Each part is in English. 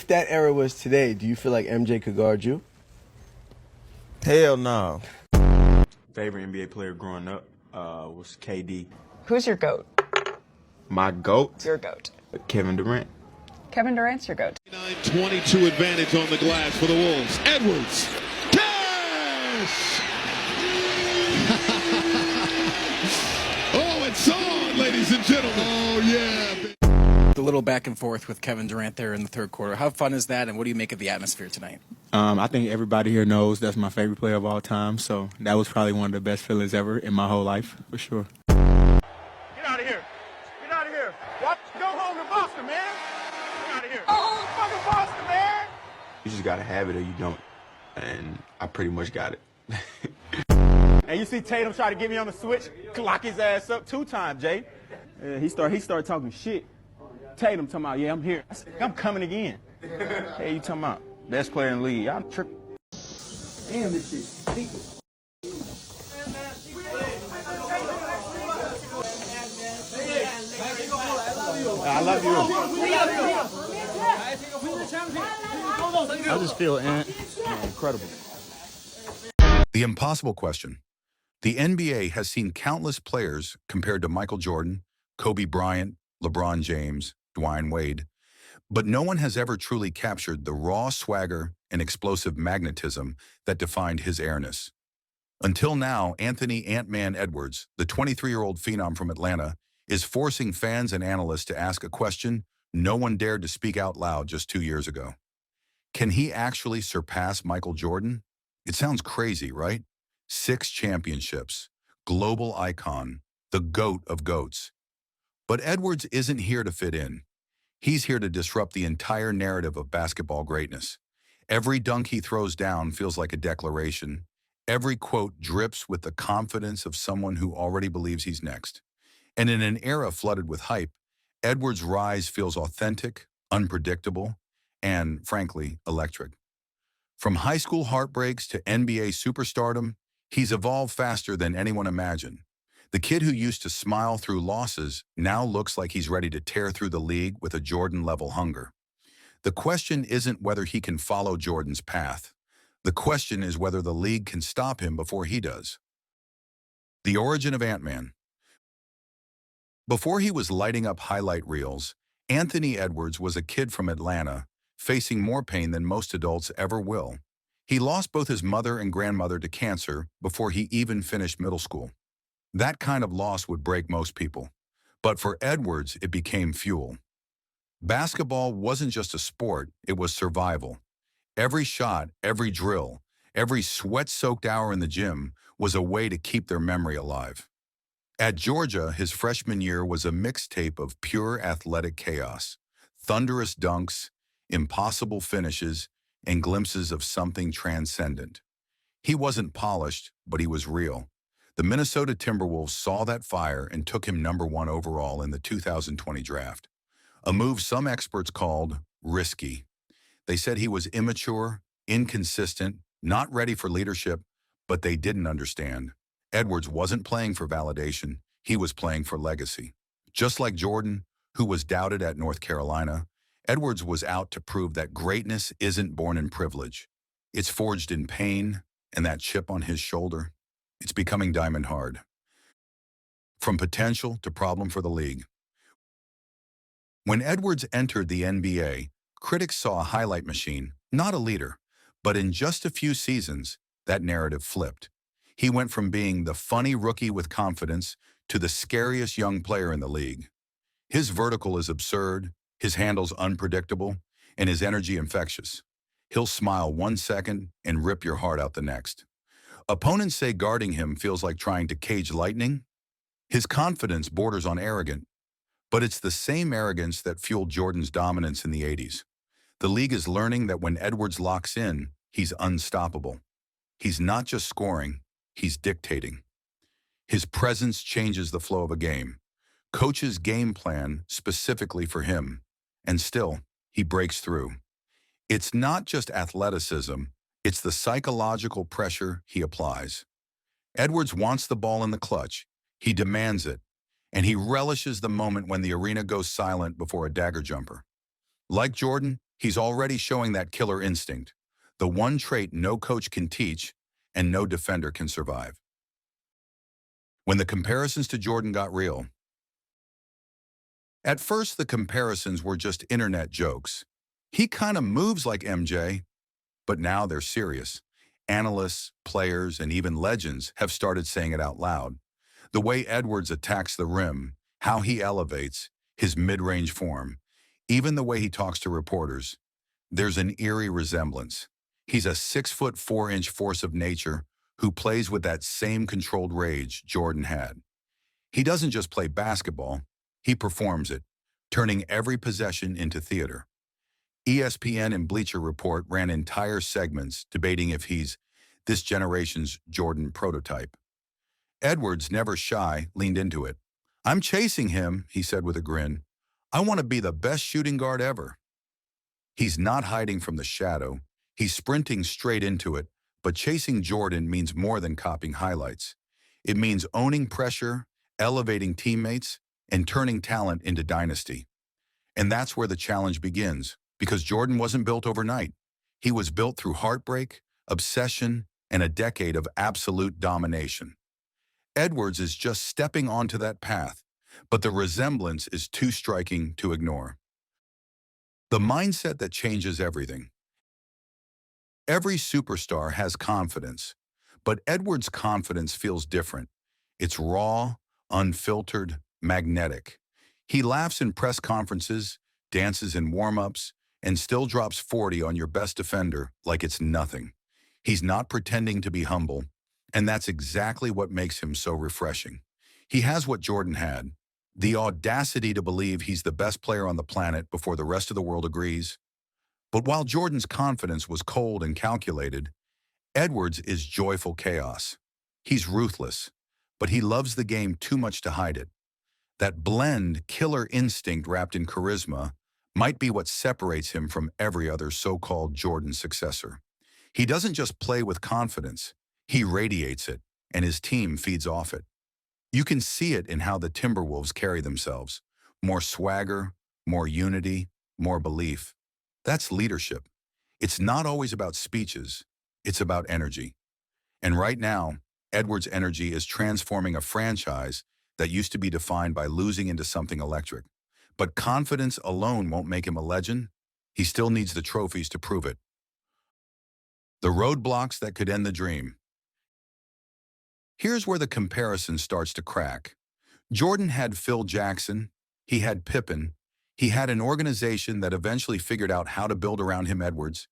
that era was today, do you feel like MJ could guard you? Hell no. Favorite NBA player growing up was KD. Who's your GOAT? My GOAT? Your GOAT. Kevin Durant. Kevin Durant's your GOAT. 22 advantage on the glass for the Wolves. Edwards. Cash! Oh, it's on, ladies and gentlemen. Oh, yeah. The little back and forth with Kevin Durant there in the third quarter. How fun is that, and what do you make of the atmosphere tonight? I think everybody here knows that's my favorite player of all time, so that was probably one of the best feelings ever in my whole life, for sure. Get out of here. Get out of here. Go home to Boston, man. Get out of here. Go home to fucking Boston, man. You just gotta have it or you don't, and I pretty much got it. And you see Tatum try to get me on the switch, clock his ass up 2 times, Jay. He started talking shit. Tatum talking about, yeah, I'm here. I said, I'm coming again. Hey, you talking about best player in the league? I'm tripping. Damn, this shit. I love you. I just feel incredible. The impossible question. The NBA has seen countless players compared to Michael Jordan, Kobe Bryant, LeBron James, Dwayne Wade, but no one has ever truly captured the raw swagger and explosive magnetism that defined his airness. Until now, Anthony Ant-Man Edwards, the 23-year-old phenom from Atlanta, is forcing fans and analysts to ask a question no one dared to speak out loud just 2 years ago. Can he actually surpass Michael Jordan? It sounds crazy, right? 6 championships, global icon, the GOAT of GOATs. But Edwards isn't here to fit in. He's here to disrupt the entire narrative of basketball greatness. Every dunk he throws down feels like a declaration. Every quote drips with the confidence of someone who already believes he's next. And in an era flooded with hype, Edwards' rise feels authentic, unpredictable, and, frankly, electric. From high school heartbreaks to NBA superstardom, he's evolved faster than anyone imagined. The kid who used to smile through losses now looks like he's ready to tear through the league with a Jordan-level hunger. The question isn't whether he can follow Jordan's path. The question is whether the league can stop him before he does. The origin of Ant-Man. Before he was lighting up highlight reels, Anthony Edwards was a kid from Atlanta, facing more pain than most adults ever will. He lost both his mother and grandmother to cancer before he even finished middle school. That kind of loss would break most people. But for Edwards, it became fuel. Basketball wasn't just a sport, it was survival. Every shot, every drill, every sweat-soaked hour in the gym was a way to keep their memory alive. At Georgia, his freshman year was a mixtape of pure athletic chaos, thunderous dunks, impossible finishes, and glimpses of something transcendent. He wasn't polished, but he was real. The Minnesota Timberwolves saw that fire and took him #1 overall in the 2020 draft, a move some experts called risky. They said he was immature, inconsistent, not ready for leadership, but they didn't understand. Edwards wasn't playing for validation, he was playing for legacy. Just like Jordan, who was doubted at North Carolina, Edwards was out to prove that greatness isn't born in privilege. It's forged in pain, and that chip on his shoulder, it's becoming diamond hard. From potential to problem for the league. When Edwards entered the NBA, critics saw a highlight machine, not a leader. But in just a few seasons, that narrative flipped. He went from being the funny rookie with confidence to the scariest young player in the league. His vertical is absurd, his handle's unpredictable, and his energy infectious. He'll smile 1 second and rip your heart out the next. Opponents say guarding him feels like trying to cage lightning. His confidence borders on arrogant, but it's the same arrogance that fueled Jordan's dominance in the 80s. The league is learning that when Edwards locks in, he's unstoppable. He's not just scoring, he's dictating. His presence changes the flow of a game. Coaches game plan specifically for him, and still, he breaks through. It's not just athleticism, it's the psychological pressure he applies. Edwards wants the ball in the clutch, he demands it, and he relishes the moment when the arena goes silent before a dagger jumper. Like Jordan, He's already showing that killer instinct, the one trait no coach can teach and no defender can survive. When the comparisons to Jordan got real, at first the comparisons were just internet jokes. He kind of moves like MJ, but now they're serious. Analysts, players, and even legends have started saying it out loud. The way Edwards attacks the rim, how he elevates, his mid-range form, even the way he talks to reporters, there's an eerie resemblance. He's a 6'4" force of nature who plays with that same controlled rage Jordan had. He doesn't just play basketball, he performs it, turning every possession into theater. ESPN and Bleacher Report ran entire segments debating if he's this generation's Jordan prototype. Edwards, never shy, leaned into it. "I'm chasing him," he said with a grin. "I want to be the best shooting guard ever." He's not hiding from the shadow. He's sprinting straight into it, but chasing Jordan means more than copying highlights. It means owning pressure, elevating teammates, and turning talent into dynasty. And that's where the challenge begins, because Jordan wasn't built overnight. He was built through heartbreak, obsession, and a decade of absolute domination. Edwards is just stepping onto that path, but the resemblance is too striking to ignore. The mindset that changes everything. Every superstar has confidence, but Edwards' confidence feels different. It's raw, unfiltered, magnetic. He laughs in press conferences, dances in warm-ups, and still drops 40 on your best defender like it's nothing. He's not pretending to be humble, and that's exactly what makes him so refreshing. He has what Jordan had, the audacity to believe he's the best player on the planet before the rest of the world agrees. But while Jordan's confidence was cold and calculated, Edwards is joyful chaos. He's ruthless, but he loves the game too much to hide it. That blend, killer instinct wrapped in charisma, might be what separates him from every other so-called Jordan successor. He doesn't just play with confidence, he radiates it, and his team feeds off it. You can see it in how the Timberwolves carry themselves. More swagger, more unity, more belief. That's leadership. It's not always about speeches, it's about energy. And right now, Edwards' energy is transforming a franchise that used to be defined by losing into something electric. But confidence alone won't make him a legend. He still needs the trophies to prove it. The roadblocks that could end the dream. Here's where the comparison starts to crack. Jordan had Phil Jackson, he had Pippen, he had an organization that eventually figured out how to build around him. Edwards.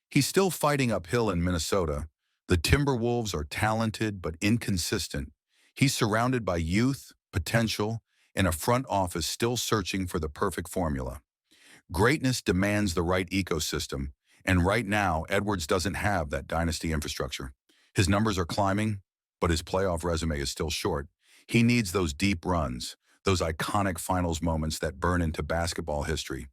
He's still fighting uphill in Minnesota. The Timberwolves are talented but inconsistent. He's surrounded by youth, potential, and a front office still searching for the perfect formula. Greatness demands the right ecosystem, and right now, Edwards doesn't have that dynasty infrastructure. His numbers are climbing, but his playoff resume is still short. He needs those deep runs, those iconic finals moments that burn into basketball history.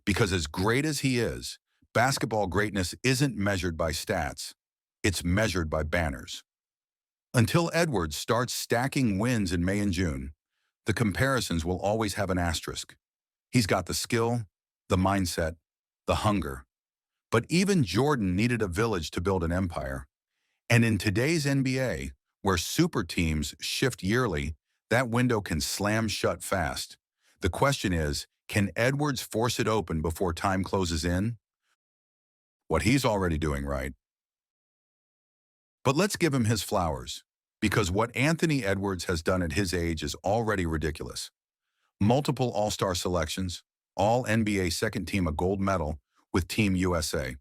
Because as great as he is, basketball greatness isn't measured by stats. It's measured by banners. Until Edwards starts stacking wins in May and June, the comparisons will always have an asterisk. He's got the skill, the mindset, the hunger. But even Jordan needed a village to build an empire. And in today's NBA, where super teams shift yearly, that window can slam shut fast. The question is, can Edwards force it open before time closes in? What he's already doing right. But let's give him his flowers, because what Anthony Edwards has done at his age is already ridiculous. Multiple All-Star selections, All-NBA second team a gold medal with Team USA.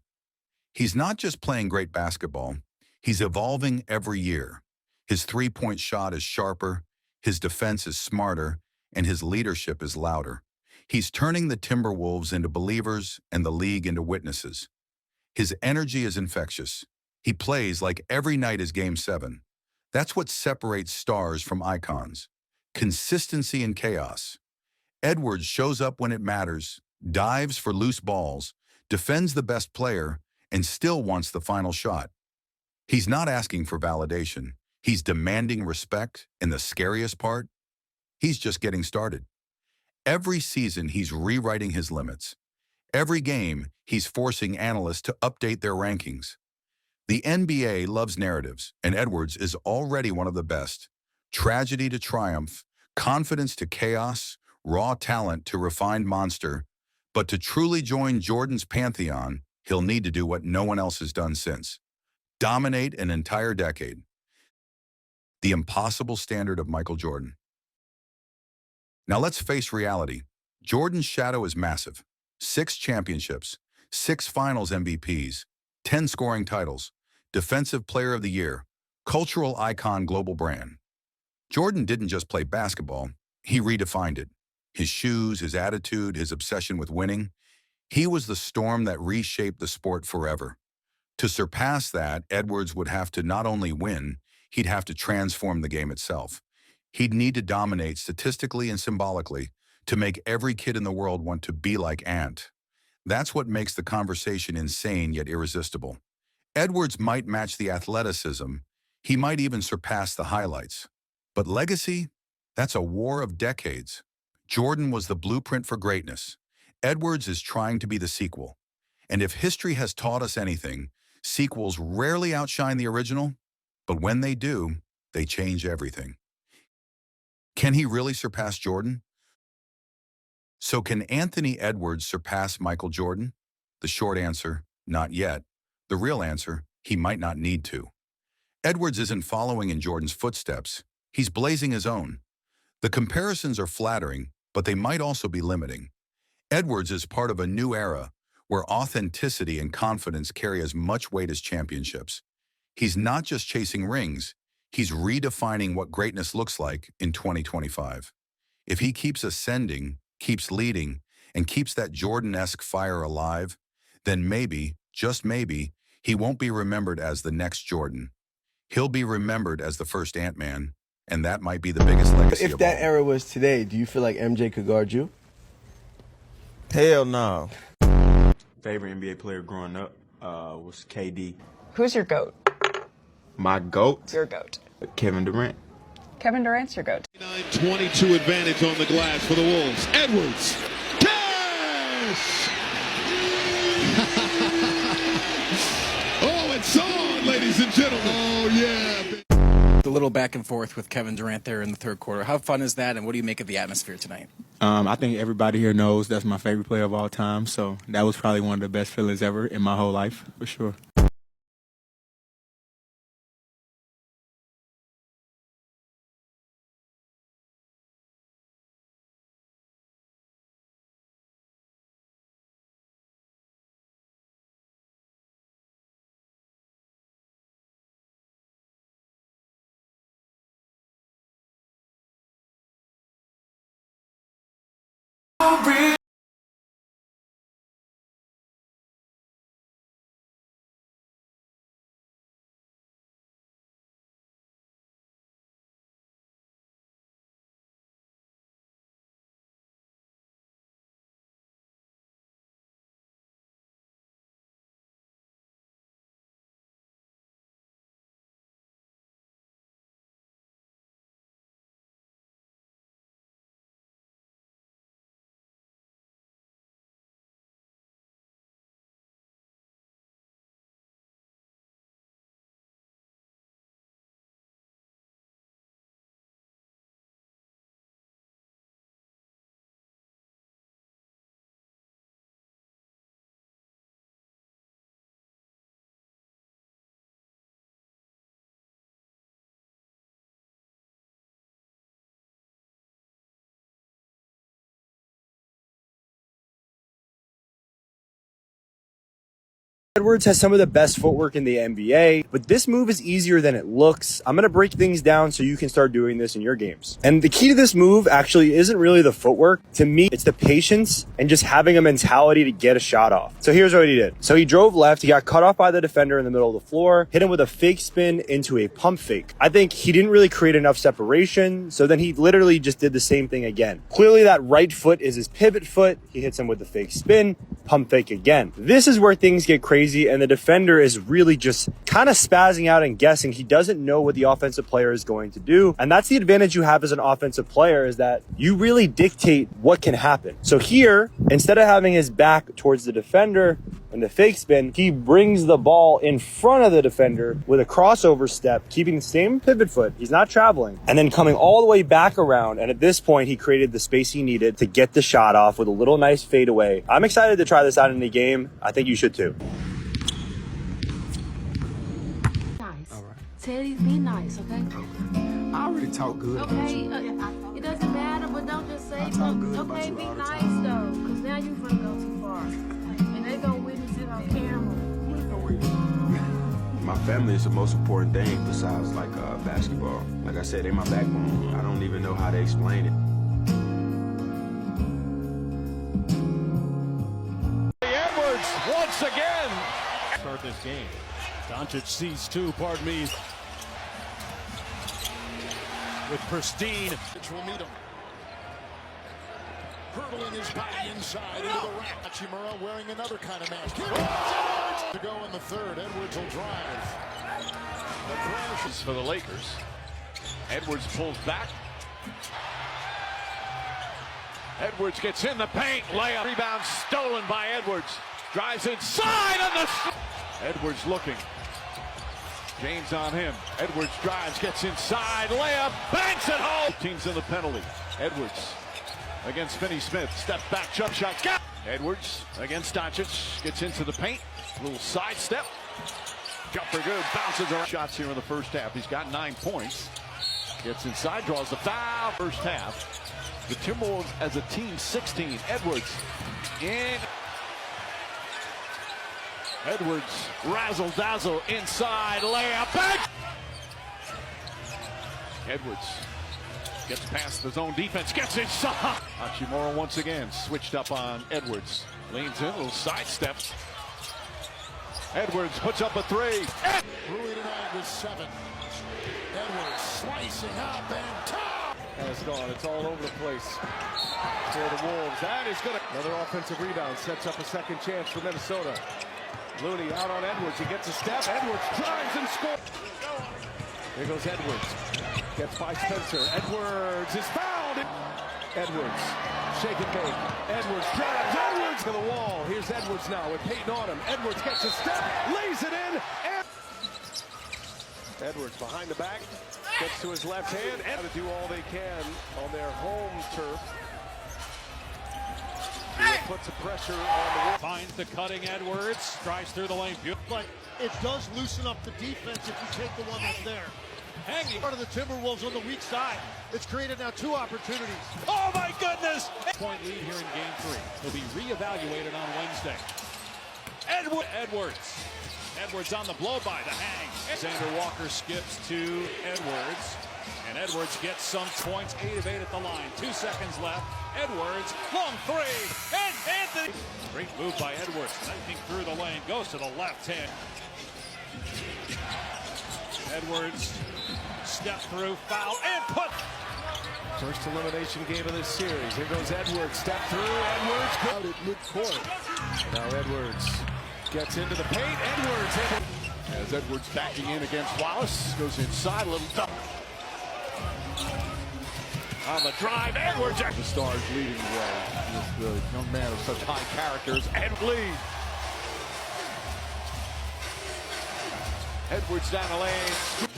He's not just playing great basketball, he's evolving every year. His three-point shot is sharper, his defense is smarter, and his leadership is louder. He's turning the Timberwolves into believers and the league into witnesses. His energy is infectious. He plays like every night is Game 7. That's what separates stars from icons. Consistency in chaos. Edwards shows up when it matters, dives for loose balls, defends the best player, and still wants the final shot. He's not asking for validation. He's demanding respect, and the scariest part, he's just getting started. Every season, he's rewriting his limits. Every game, he's forcing analysts to update their rankings. The NBA loves narratives, and Edwards is already one of the best. Tragedy to triumph, confidence to chaos, raw talent to refined monster. But to truly join Jordan's pantheon, he'll need to do what no one else has done since. Dominate an entire decade. The impossible standard of Michael Jordan. Now let's face reality. Jordan's shadow is massive. 6 championships, 6 finals MVPs, 10 scoring titles, defensive player of the year, cultural icon, global brand. Jordan didn't just play basketball, he redefined it. His shoes, his attitude, his obsession with winning. He was the storm that reshaped the sport forever. To surpass that, Edwards would have to not only win, he'd have to transform the game itself. He'd need to dominate statistically and symbolically to make every kid in the world want to be like Ant. That's what makes the conversation insane yet irresistible. Edwards might match the athleticism, he might even surpass the highlights. But legacy? That's a war of decades. Jordan was the blueprint for greatness. Edwards is trying to be the sequel. And if history has taught us anything, sequels rarely outshine the original, but when they do, they change everything. Can he really surpass Jordan? So can Anthony Edwards surpass Michael Jordan? The short answer, not yet. The real answer, he might not need to. Edwards isn't following in Jordan's footsteps. He's blazing his own. The comparisons are flattering, but they might also be limiting. Edwards is part of a new era where authenticity and confidence carry as much weight as championships. He's not just chasing rings, he's redefining what greatness looks like in 2025. If he keeps ascending, keeps leading, and keeps that Jordan-esque fire alive, then maybe, just maybe, he won't be remembered as the next Jordan. He'll be remembered as the first Ant-Man, and that might be the biggest legacy of all. If that era was today, do you feel like MJ could guard you? Hell no. Favorite NBA player growing up was KD. Who's your GOAT? My GOAT, Your GOAT. Kevin Durant. Kevin Durant's your GOAT. 9-22 advantage on the glass for the Wolves. Edwards. Cash! Oh, it's on, ladies and gentlemen. Oh, yeah. The little back and forth with Kevin Durant there in the third quarter. How fun is that, and what do you make of the atmosphere tonight? I think everybody here knows that's my favorite player of all time, so that was probably one of the best feelings ever in my whole life, for sure. Edwards has some of the best footwork in the NBA, but this move is easier than it looks. I'm going to break things down so you can start doing this in your games. And the key to this move actually isn't really the footwork. To me, it's the patience and just having a mentality to get a shot off. So here's what he did. So he drove left. He got cut off by the defender in the middle of the floor, hit him with a fake spin into a pump fake. I think he didn't really create enough separation, so then he literally just did the same thing again. Clearly that right foot is his pivot foot. He hits him with the fake spin. pump fake again. This is where things get crazy, and the defender is really just kind of spazzing out and guessing. He doesn't know what the offensive player is going to do. And that's the advantage you have as an offensive player, is that you really dictate what can happen. So here, instead of having his back towards the defender and the fake spin, he brings the ball in front of the defender with a crossover step, keeping the same pivot foot. He's not traveling. And then coming all the way back around. And at this point, he created the space he needed to get the shot off with a little nice fadeaway. I'm excited to try this out in the game. I think you should too. Nice. All right. Teddy's be nice, okay? I already talk good about you. It doesn't matter, but don't just say, okay, be nice though, because now you're going to go too far. And they're going to witness it on camera. My family is the most important thing besides like basketball. Like I said, they're my backbone. I don't even know how to explain it. Edwards once again. Start this game. Doncic sees two, pardon me. With pristine. Which will meet him. Hurdling his body inside into the rack. Hachimura wearing another kind of mask. To go in the third. Edwards will drive. The crash is for the Lakers. Edwards pulls back. Edwards gets in the paint. Layup. Rebound stolen by Edwards. Drives inside on the... Edwards looking. James on him. Edwards drives, gets inside. Layup. Banks it home. Team's in the penalty. Edwards against Finney-Smith. Step back, jump shot. Got Edwards against Doncic. Gets into the paint. Little sidestep. Jumper good. Bounces around. Shots here in the first half. He's got 9 points. Gets inside, draws the foul. First half. The Timberwolves as a team 16. Edwards in. Edwards razzle dazzle inside layup. Back. Edwards gets past the zone defense. Gets inside. Hachimura once again switched up on Edwards. Leans in, little sidestep. Edwards puts up a three. Rui tonight with 7. Edwards slicing up and top. Has gone. It's all over the place for the Wolves. That is good. Another offensive rebound sets up a second chance for Minnesota. Looney out on Edwards. He gets a step. Edwards drives and scores. There goes Edwards. Gets by Spencer. Edwards is fouled. Edwards. Shake and bake. Edwards drives. Edwards to the wall. Here's Edwards now with Peyton on him. Edwards gets a step. Lays it in. Edwards behind the back. Gets to his left hand. And to do all they can on their home turf. Puts the pressure on the wall. Finds the cutting Edwards. Drives through the lane. But it does loosen up the defense if you take the one that's there. Hanging. Part of the Timberwolves on the weak side. It's created now 2 opportunities. Oh my goodness! Point lead here in game 3. He'll be reevaluated on Wednesday. Edwards. Edwards on the blow by the hang. Xander Walker skips to Edwards. And Edwards gets some points. 8 of 8 at the line. 2 seconds left. Edwards, long 3. And Anthony. Great move by Edwards. Knifing through the lane. Goes to the left hand. Edwards, step through, foul, and put. First elimination game of this series. Here goes Edwards. Step through. Edwards out at midcourt. Now Edwards gets into the paint. Edwards. As Edwards backing in against Wallace. Goes inside. A little dump. On the drive. Edwards. The Stars leading the way. This young man of such high characters. And lead. Edwards down the lane.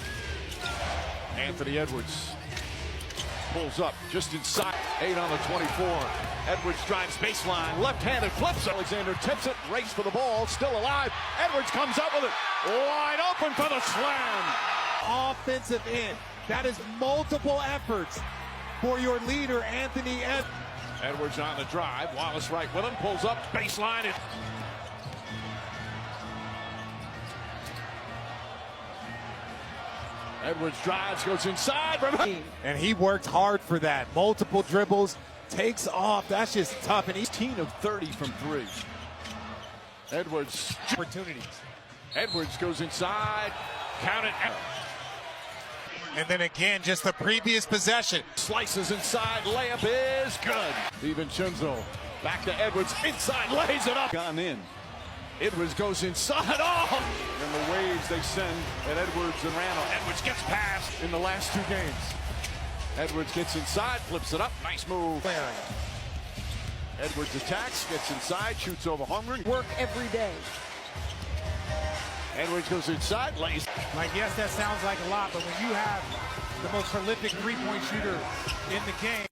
Anthony Edwards pulls up just inside. 8 on the 24. Edwards drives baseline. Left-handed flips. Alexander tips it. Race for the ball. Still alive. Edwards comes up with it. Wide open for the slam. Offensive end. That is multiple efforts for your leader, Anthony Edwards. Edwards on the drive. Wallace right with him. Pulls up. Baseline. Edwards drives, goes inside. And he worked hard for that. Multiple dribbles, takes off. That's just tough. And he's 18 of 30 from 3. Edwards. Opportunities. Edwards goes inside. Count it. And then again, just the previous possession. Slices inside. Layup is good. DiVincenzo Back to Edwards, inside, lays it up. Gone in. Edwards goes inside. Oh! And the waves they send at Edwards and Randall. Edwards gets past in the last 2 games. Edwards gets inside, flips it up. Nice move. Edwards attacks, gets inside, shoots over Hungry. Work every day. Edwards goes inside, lays. Like, yes, that sounds like a lot, but when you have the most prolific three-point shooter in the game,